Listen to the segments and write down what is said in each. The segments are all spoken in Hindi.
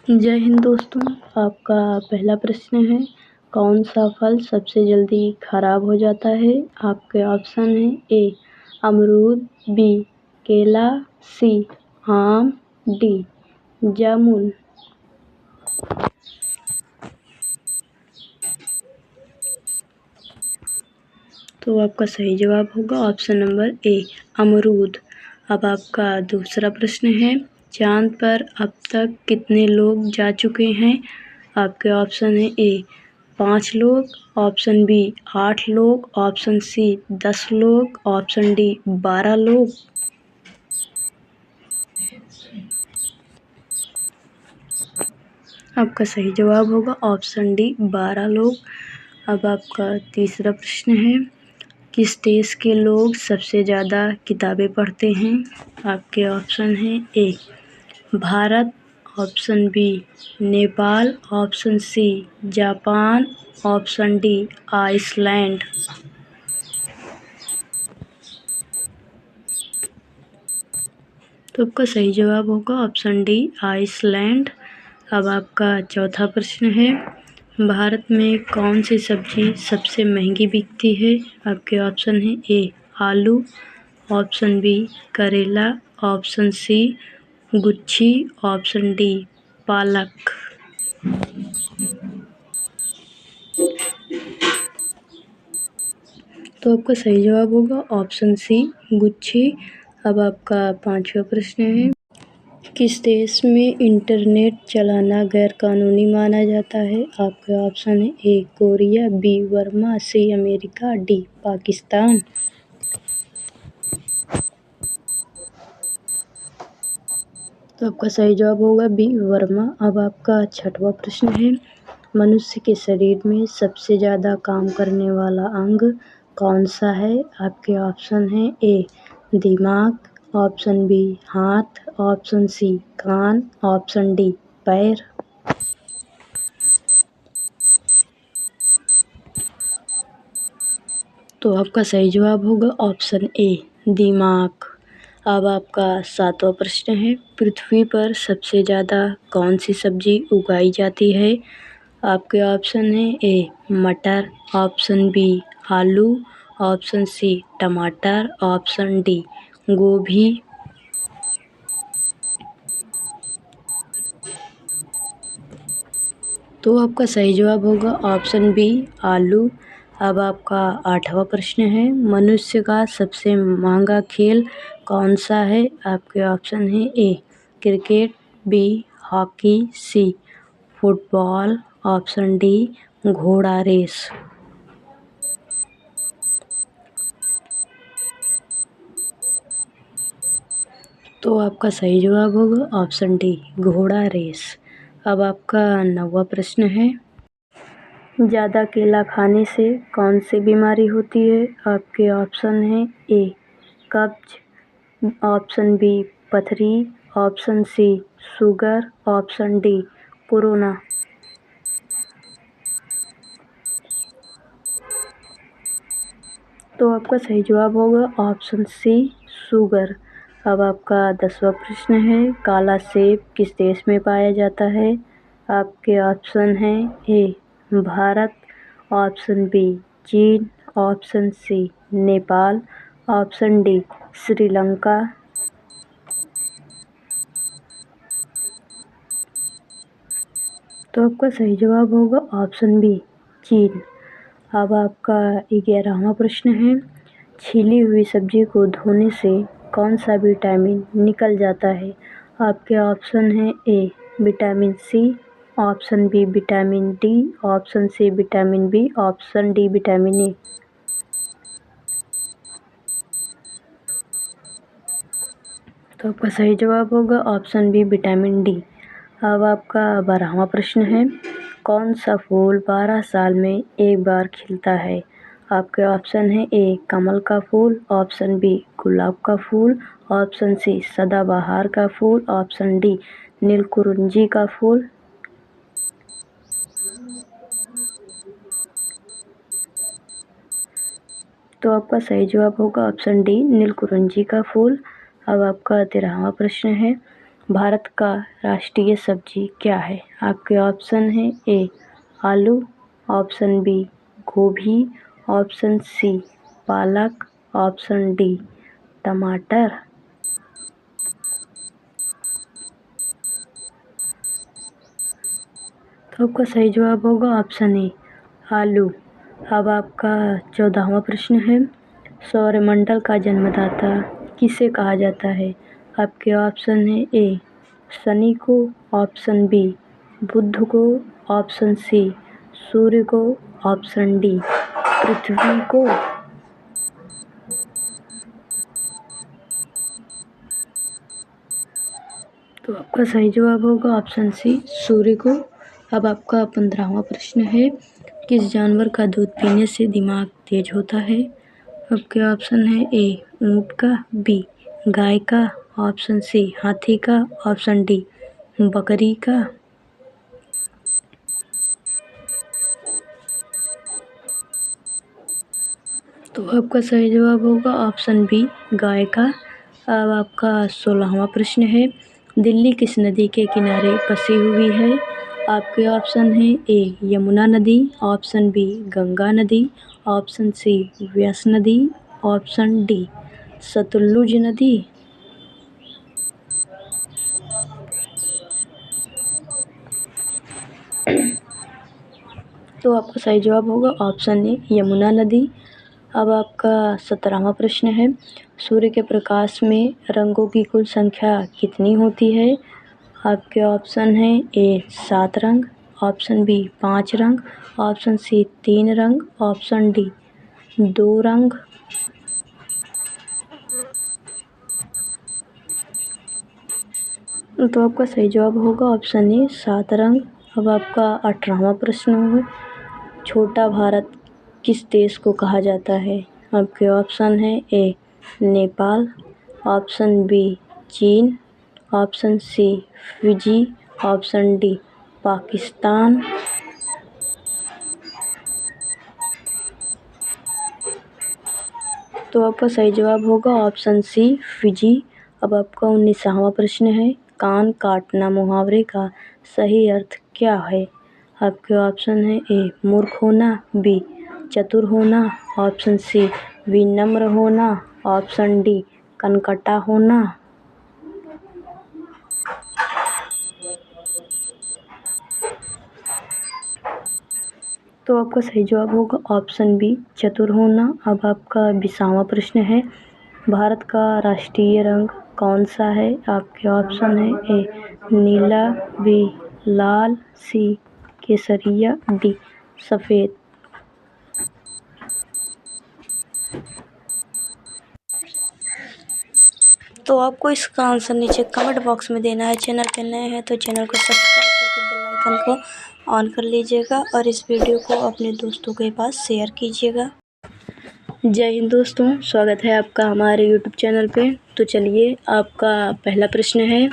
जय हिंद दोस्तों। आपका पहला प्रश्न है, कौन सा फल सबसे जल्दी खराब हो जाता है? आपके ऑप्शन है ए अमरूद, बी केला, सी आम, डी जामुन। तो आपका सही जवाब होगा ऑप्शन नंबर ए अमरूद। अब आपका दूसरा प्रश्न है, चांद पर अब तक कितने लोग जा चुके हैं? आपके ऑप्शन है ए 5 लोग, ऑप्शन बी 8 लोग, ऑप्शन सी 10 लोग, ऑप्शन डी 12 लोग। आपका सही जवाब होगा ऑप्शन डी 12 लोग। अब आपका तीसरा प्रश्न है, किस देश के लोग सबसे ज़्यादा किताबें पढ़ते हैं? आपके ऑप्शन हैं A Bharat, option B Nepal, option C Japan, option D Iceland. तो आपका सही जवाब होगा ऑप्शन डी आइसलैंड। अब आपका चौथा प्रश्न है, भारत में कौन सी सब्जी सबसे महंगी बिकती है? आपके ऑप्शन है ए आलू, ऑप्शन बी करेला, ऑप्शन सी गुच्छी, ऑप्शन डी पालक। तो आपका सही जवाब होगा ऑप्शन सी गुच्छी। अब आपका पांचवा प्रश्न है, किस देश में इंटरनेट चलाना गैर कानूनी माना जाता है? आपके ऑप्शन है A Korea, B Burma, C America, D Pakistan. तो आपका सही जवाब होगा बी वर्मा। अब आपका छठवां प्रश्न है, मनुष्य के शरीर में सबसे ज़्यादा काम करने वाला अंग कौन सा है? आपके ऑप्शन है ए दिमाग, ऑप्शन बी हाथ, ऑप्शन सी कान, ऑप्शन डी पैर। तो आपका सही जवाब होगा ऑप्शन ए दिमाग। अब आपका सातवां प्रश्न है, पृथ्वी पर सबसे ज़्यादा कौन सी सब्जी उगाई जाती है? आपके ऑप्शन है ए मटर, ऑप्शन बी आलू, ऑप्शन सी टमाटर, ऑप्शन डी गोभी। तो आपका सही जवाब होगा ऑप्शन बी आलू। अब आपका आठवां प्रश्न है, मनुष्य का सबसे महंगा खेल कौन सा है? आपके ऑप्शन है A cricket, B hockey, C football, option D घोड़ा रेस। तो आपका सही जवाब होगा ऑप्शन डी घोड़ा रेस। अब आपका नौवां प्रश्न है, ज़्यादा केला खाने से कौन सी बीमारी होती है? आपके ऑप्शन हैं ए कब्ज, ऑप्शन बी पथरी, option C sugar, option D corona. तो आपका सही जवाब होगा ऑप्शन सी शुगर। अब आपका 10वां प्रश्न है, काला सेब किस देश में पाया जाता है? आपके ऑप्शन हैं ए भारत, ऑप्शन बी चीन, option C Nepal, option D Sri Lanka. तो आपका सही जवाब होगा ऑप्शन बी चीन। अब आपका 11वां प्रश्न है, छीली हुई सब्जी को धोने से कौन सा विटामिन निकल जाता है? आपके ऑप्शन हैं A vitamin C, option B vitamin D, option C vitamin B, option D vitamin A. तो आपका सही जवाब होगा ऑप्शन बी विटामिन डी। अब आपका 12वां प्रश्न है, कौन सा फूल 12 साल में एक बार खिलता है? आपके ऑप्शन है ए कमल का फूल, ऑप्शन बी गुलाब का फूल, ऑप्शन सी सदाबहार का फूल, ऑप्शन डी नीलकुरुंजी का फूल। तो आपका सही जवाब होगा ऑप्शन डी नीलकुरुंजी का फूल। अब आपका 13वां प्रश्न है, भारत का राष्ट्रीय सब्जी क्या है? आपके ऑप्शन है ए आलू, ऑप्शन बी गोभी, ऑप्शन सी पालक, ऑप्शन डी टमाटर। तो आपका सही जवाब होगा ऑप्शन ए आलू। अब आपका 14वां प्रश्न है, सौरमंडल का जन्मदाता किसे कहा जाता है? आपके ऑप्शन है ए शनि को, ऑप्शन बी बुध को, ऑप्शन सी सूर्य को, ऑप्शन डी पृथ्वी को। तो आपका सही जवाब होगा ऑप्शन सी सूर्य को। अब आपका 15वां प्रश्न है, किस जानवर का दूध पीने से दिमाग तेज होता है? आपके ऑप्शन है ए ऊँट का, बी गाय का, ऑप्शन सी हाथी का, ऑप्शन डी बकरी का। तो आपका सही जवाब होगा ऑप्शन बी गाय का। अब आपका 16वां प्रश्न है, दिल्ली किस नदी के किनारे बसी हुई है? आपके ऑप्शन है ए यमुना नदी, ऑप्शन बी गंगा नदी, ऑप्शन सी व्यास नदी, ऑप्शन डी सतलुज नदी। तो आपका सही जवाब होगा ऑप्शन ए यमुना नदी। अब आपका 17वां प्रश्न है, सूर्य के प्रकाश में रंगों की कुल संख्या कितनी होती है? आपके ऑप्शन है ए 7 रंग, ऑप्शन बी 5 रंग, ऑप्शन सी 3 रंग, ऑप्शन डी 2 रंग। तो आपका सही जवाब होगा ऑप्शन ए 7 रंग। अब आपका 18वां प्रश्न है, छोटा भारत किस देश को कहा जाता है? आपके ऑप्शन है ए नेपाल, ऑप्शन बी चीन, option C Fiji, option D Pakistan. तो आपका सही जवाब होगा ऑप्शन सी फिजी। अब आपका 19वां प्रश्न है, कान काटना मुहावरे का सही अर्थ क्या है? आपके ऑप्शन है ए मूर्ख होना, बी चतुर होना, ऑप्शन सी विनम्र होना, ऑप्शन डी कनकटा होना। तो आपका सही जवाब होगा ऑप्शन बी चतुर होना। अब आपका 20वां प्रश्न है, भारत का राष्ट्रीय रंग कौन सा है? आपके ऑप्शन है ए नीला, बी लाल, सी केसरिया, डी सफ़ेद। तो आपको इसका आंसर नीचे कमेंट बॉक्स में देना है। चैनल पे नए हैं तो चैनल को सब्सक्राइब करके बेल आइकन को ऑन कर लीजिएगा और इस वीडियो को अपने दोस्तों के पास शेयर कीजिएगा। जय हिंद दोस्तों, स्वागत है आपका हमारे यूट्यूब चैनल पे। तो चलिए, आपका पहला प्रश्न है,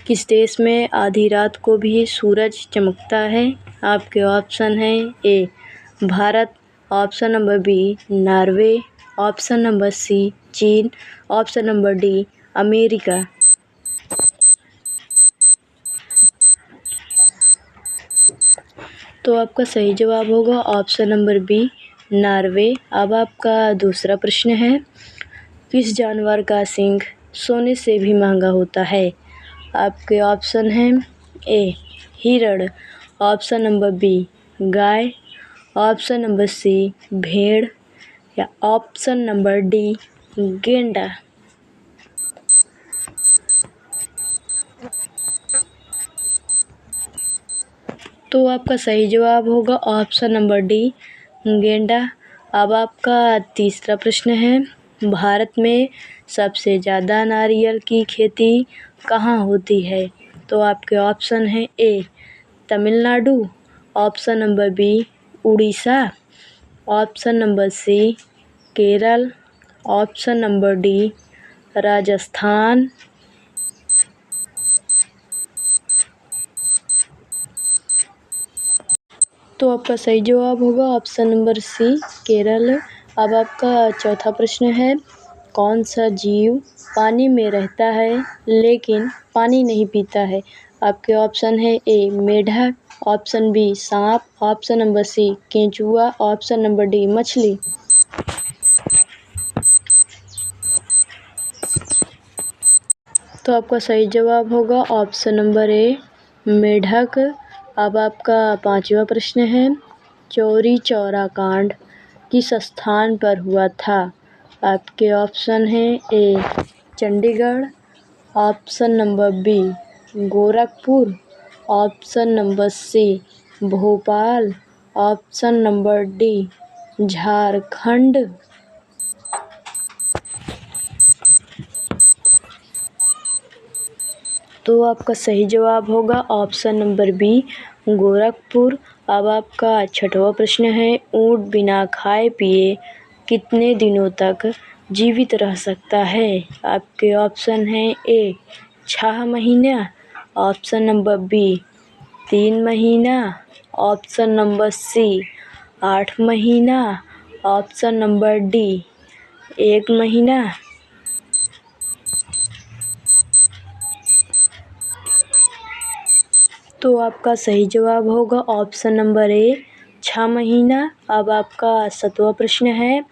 किस देश में आधी रात को भी सूरज चमकता है? आपके ऑप्शन है A Bharat, option number B Norway, option number C चीन, ऑप्शन नंबर डी अमेरिका। तो आपका सही जवाब होगा ऑप्शन नंबर बी नॉर्वे। अब आपका दूसरा प्रश्न है, किस जानवर का सींग सोने से भी महंगा होता है? आपके ऑप्शन हैं ए हिरण, ऑप्शन नंबर बी गाय, ऑप्शन नंबर सी भेड़ या ऑप्शन नंबर डी गेंडा। तो आपका सही जवाब होगा ऑप्शन नंबर डी गेंडा। अब आपका तीसरा प्रश्न है, भारत में सबसे ज़्यादा नारियल की खेती कहाँ होती है? तो आपके ऑप्शन है A Tamil Nadu, option number B Orissa, option number C Kerala, option number D Rajasthan. तो आपका सही जवाब होगा ऑप्शन नंबर सी केरल। अब आपका चौथा प्रश्न है, कौन सा जीव पानी में रहता है लेकिन पानी नहीं पीता है? आपके ऑप्शन है ए मेढक, ऑप्शन बी सांप, ऑप्शन नंबर सी केंचुआ, ऑप्शन नंबर डी मछली। तो आपका सही जवाब होगा ऑप्शन नंबर ए मेढक। अब आपका 5वां प्रश्न है, चौरी चौरा कांड किस स्थान पर हुआ था? आपके ऑप्शन है A Chandigarh, option number B Gorakhpur, option number C Bhopal, option number D Jharkhand. तो आपका सही जवाब होगा ऑप्शन नंबर बी गोरखपुर। अब आपका 6वां प्रश्न है, ऊँट बिना खाए पिए कितने दिनों तक जीवित रह सकता है? आपके ऑप्शन है ए 6 महीना, ऑप्शन नंबर बी 3 महीना, ऑप्शन नंबर सी 8 महीना, ऑप्शन नंबर डी 1 महीना। तो आपका सही जवाब होगा ऑप्शन नंबर ए 6 महीना। अब आपका 7वां प्रश्न है,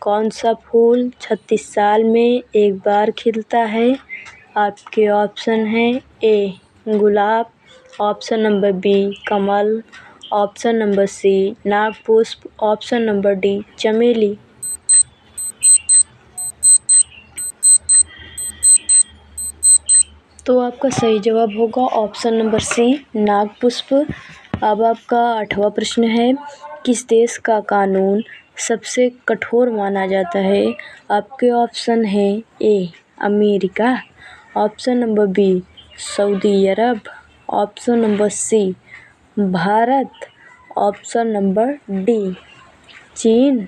कौन सा फूल 36 साल में एक बार खिलता है? आपके ऑप्शन है ए गुलाब, ऑप्शन नंबर बी कमल, ऑप्शन नंबर सी नागपुष्प, ऑप्शन नंबर डी चमेली। तो आपका सही जवाब होगा ऑप्शन नंबर सी नागपुष्प। अब आपका 8वां प्रश्न है, किस देश का कानून सबसे कठोर माना जाता है? आपके ऑप्शन है A America, option number B Saudi Arab, option number C Bharat, option number D चीन।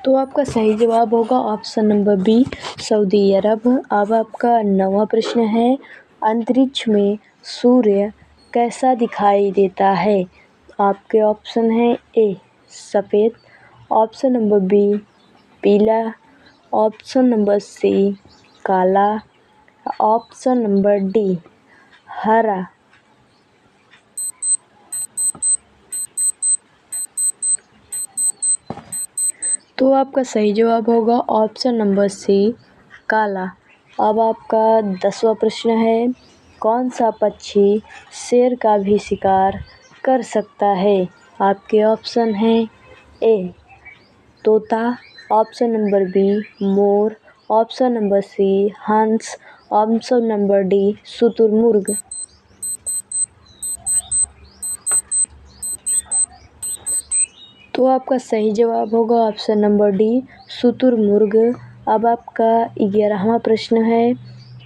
तो आपका सही जवाब होगा ऑप्शन नंबर बी सऊदी अरब। अब आपका 9वां प्रश्न है, अंतरिक्ष में सूर्य कैसा दिखाई देता है? आपके ऑप्शन है ए सफ़ेद, ऑप्शन नंबर बी पीला, ऑप्शन नंबर सी काला, ऑप्शन नंबर डी हरा। तो आपका सही जवाब होगा ऑप्शन नंबर सी काला। अब आपका 10वां प्रश्न है, कौन सा पक्षी शेर का भी शिकार कर सकता है? आपके ऑप्शन हैं ए तोता, ऑप्शन नंबर बी मोर, ऑप्शन नंबर सी हंस, ऑप्शन नंबर डी शुतुरमुर्ग। तो आपका सही जवाब होगा ऑप्शन नंबर डी शुतुरमुर्ग। अब आपका 11वां प्रश्न है,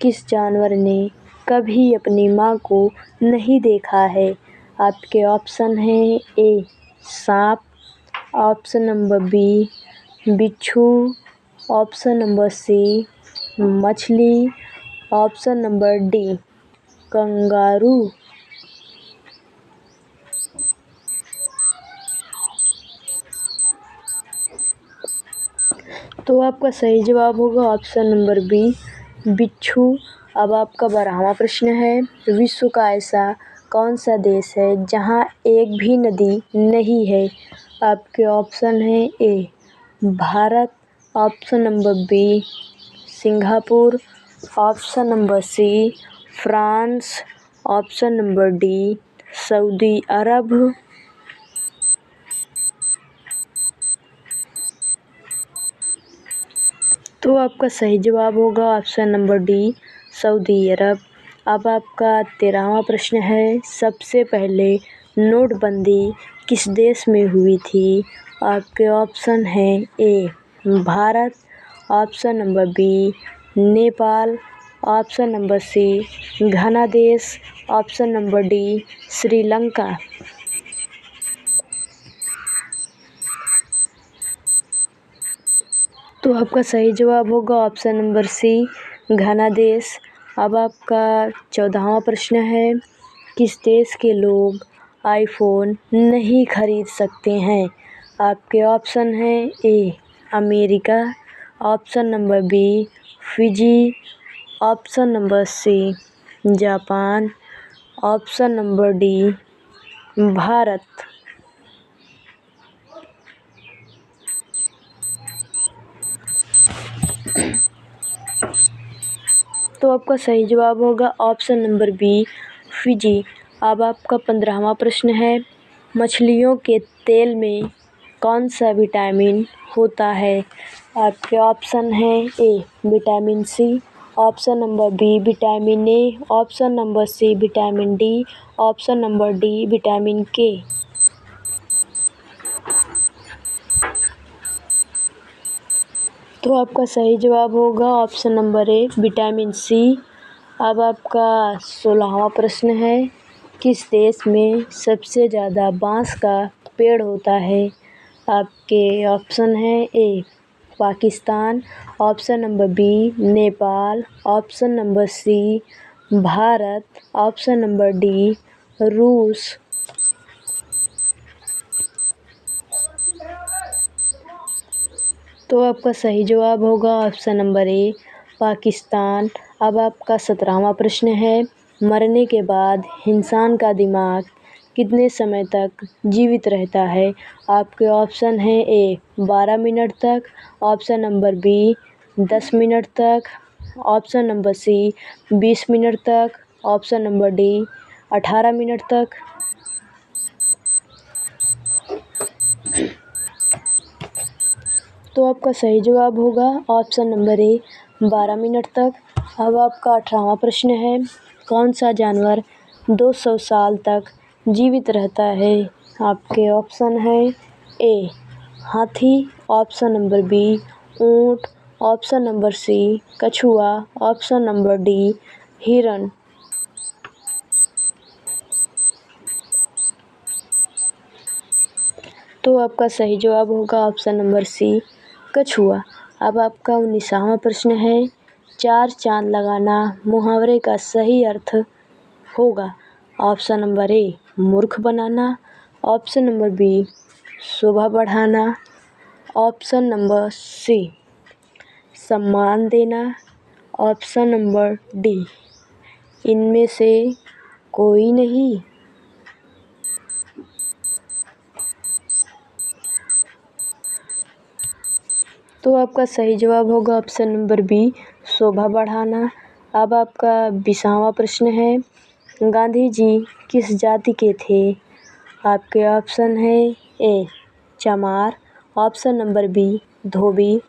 किस जानवर ने कभी अपनी मां को नहीं देखा है? आपके ऑप्शन हैं ए सांप, ऑप्शन नंबर बी बिच्छू, ऑप्शन नंबर सी मछली, ऑप्शन नंबर डी कंगारू। तो आपका सही जवाब होगा ऑप्शन नंबर बी बिच्छू। अब आपका 12वां प्रश्न है, विश्व का ऐसा कौन सा देश है जहां एक भी नदी नहीं है? आपके ऑप्शन है A Bharat, option number B Singapore, option number C France, option number D सऊदी अरब। तो आपका सही जवाब होगा ऑप्शन नंबर डी सऊदी अरब। अब आपका 13वां प्रश्न है, सबसे पहले नोटबंदी किस देश में हुई थी? आपके ऑप्शन हैं A Bharat, option number B Nepal, option number C Ghana देश, ऑप्शन नंबर डी श्रीलंका। तो आपका सही जवाब होगा ऑप्शन नंबर सी घना देश। अब आपका 14वां प्रश्न है, किस देश के लोग आईफोन नहीं खरीद सकते हैं? आपके ऑप्शन हैं A America, option number B Fiji, option number C Japan, option number D Bharat. तो आपका सही जवाब होगा ऑप्शन नंबर बी फिजी। अब आपका 15वां प्रश्न है, मछलियों के तेल में कौन सा विटामिन होता है? आपके ऑप्शन हैं A vitamin C, option number B vitamin A, option number C vitamin D, option number D vitamin K. तो आपका सही जवाब होगा option number A vitamin C. अब आपका 16वां प्रश्न है, किस देश में सबसे ज़्यादा बांस का पेड़ होता है? आपके ऑप्शन हैं A Pakistan, option number B Nepal, option number C Bharat, option number D रूस। तो आपका सही जवाब होगा ऑप्शन नंबर ए पाकिस्तान। अब आपका 17वां प्रश्न है, मरने के बाद इंसान का दिमाग कितने समय तक जीवित रहता है? आपके ऑप्शन हैं ए 12 मिनट तक, ऑप्शन नंबर बी 10 मिनट तक, ऑप्शन नंबर सी 20 मिनट तक, ऑप्शन नंबर डी 18 मिनट तक। तो आपका सही जवाब होगा ऑप्शन नंबर ए 12 मिनट तक। अब आपका 18वां प्रश्न है, कौन सा जानवर 200 साल तक जीवित रहता है? आपके ऑप्शन हैं ए हाथी, ऑप्शन नंबर बी ऊंट, ऑप्शन नंबर सी कछुआ, ऑप्शन नंबर डी हिरण। तो आपका सही जवाब होगा ऑप्शन नंबर सी कछुआ। अब आपका 19वां प्रश्न है, चार चांद लगाना मुहावरे का सही अर्थ होगा? ऑप्शन नंबर ए मूर्ख बनाना, ऑप्शन नंबर बी शोभा बढ़ाना, ऑप्शन नंबर सी सम्मान देना, ऑप्शन नंबर डी इनमें से कोई नहीं। तो आपका सही जवाब होगा ऑप्शन नंबर बी शोभा बढ़ाना। अब आपका 20वां प्रश्न है, गांधी जी किस जाति के थे? आपके ऑप्शन है ए चमार, ऑप्शन नंबर बी धोबी,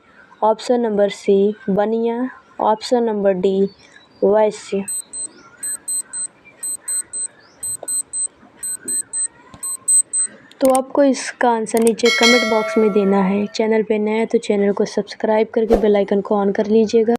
ऑप्शन नंबर सी बनिया, ऑप्शन नंबर डी वैश्य। तो आपको इसका आंसर नीचे कमेंट बॉक्स में देना है। चैनल पे नया है तो चैनल को सब्सक्राइब करके बेल आइकन को ऑन कर लीजिएगा।